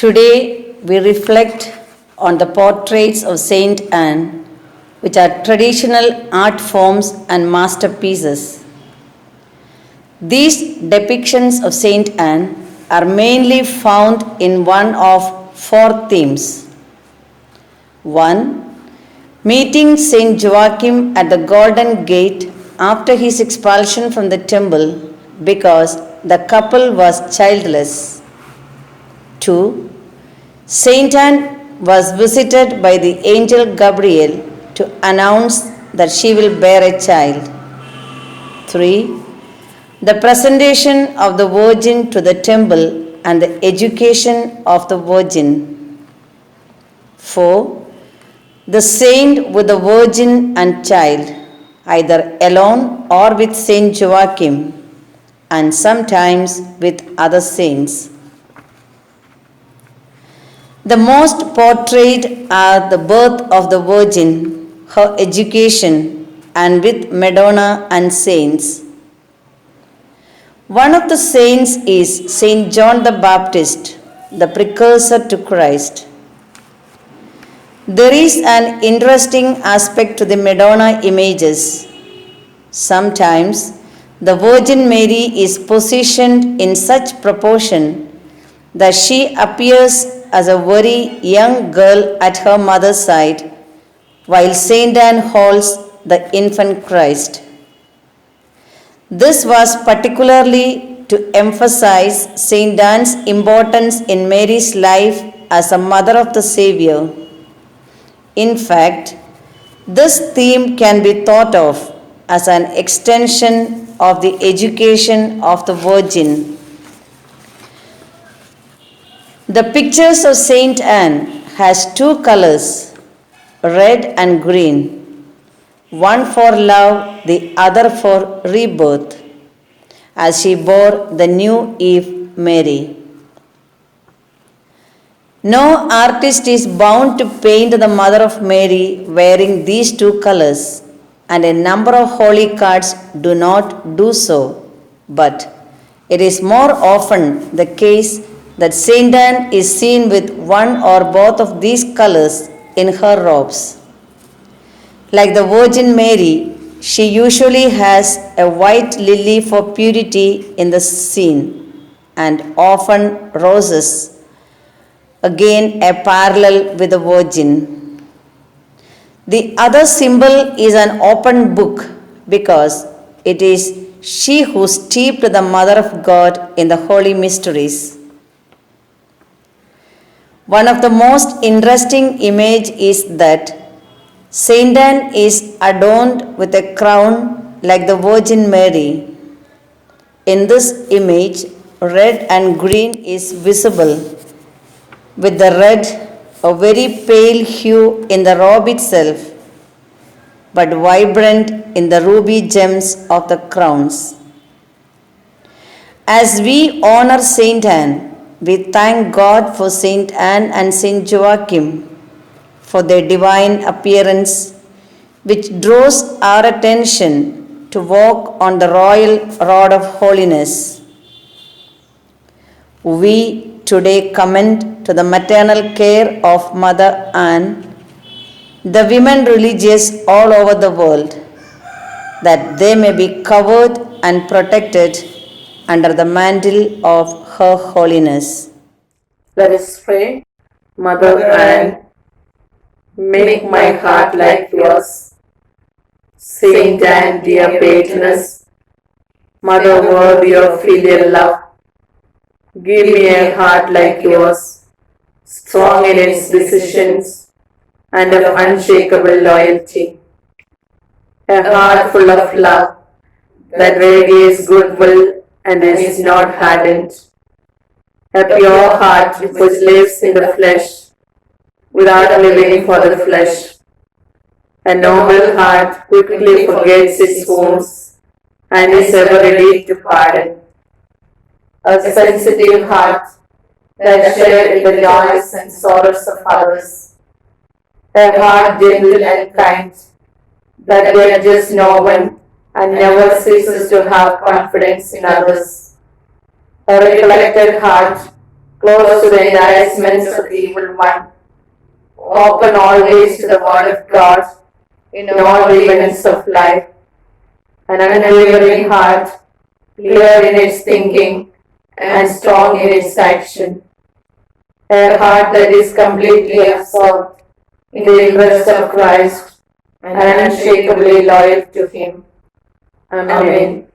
Today we reflect on the portraits of Saint Anne, which are traditional art forms and masterpieces. These depictions of Saint Anne are mainly found in one of four themes. 1. Meeting Saint Joachim at the Golden Gate after his expulsion from the temple because the couple was childless. 2. Saint Anne was visited by the angel Gabriel to announce that she will bear a child. 3. The presentation of the Virgin to the temple and the education of the Virgin. 4. The saint with the Virgin and child, either alone or with Saint Joachim, and sometimes with other saints. The most portrayed are the birth of the Virgin, her education, and with Madonna and saints. One of the saints is Saint John the Baptist, the precursor to Christ. There is an interesting aspect to the Madonna images. Sometimes the Virgin Mary is positioned in such proportion that she appears as a very young girl at her mother's side, while Saint Anne holds the infant Christ. This was particularly to emphasize Saint Anne's importance in Mary's life as a mother of the Savior. In fact, this theme can be thought of as an extension of the education of the Virgin. The pictures of Saint Anne has two colors, red and green, one for love, the other for rebirth, as she bore the new Eve Mary. No artist is bound to paint the Mother of Mary wearing these two colors, and a number of holy cards do not do so, but it is more often the case that Saint Anne is seen with one or both of these colors in her robes. Like the Virgin Mary, she usually has a white lily for purity in the scene, and often roses, again a parallel with the Virgin. The other symbol is an open book because it is she who steeped the Mother of God in the holy mysteries. One of the most interesting images is that Saint Anne is adorned with a crown like the Virgin Mary. In this image, red and green is visible, with the red a very pale hue in the robe itself, but vibrant in the ruby gems of the crowns. As we honor Saint Anne, we thank God for Saint Anne and Saint Joachim for their divine appearance, which draws our attention to walk on the royal road of holiness. We today commend to the maternal care of Mother Anne the women religious all over the world, that they may be covered and protected under the mantle of her holiness. Let us pray. Mother Anne, make my heart like yours. Saint Anne, dear patroness, Mother worthy of filial love, give me a heart like yours, strong in its decisions and of unshakable loyalty. A heart full of love that radiates goodwill and is not hardened. A pure heart which lives in the flesh without living for the flesh. A noble heart quickly forgets its wounds and is ever ready to pardon. A sensitive heart that shares in the joys and sorrows of others. A heart gentle and kind that judges no one and never ceases to have confidence in others. A recollected heart close to the enticements of the evil one, open always to the word of God in all the events of life, an unwavering heart, clear in its thinking and strong in its action, a heart that is completely absorbed in the interest of Christ and unshakably loyal to Him. Amen.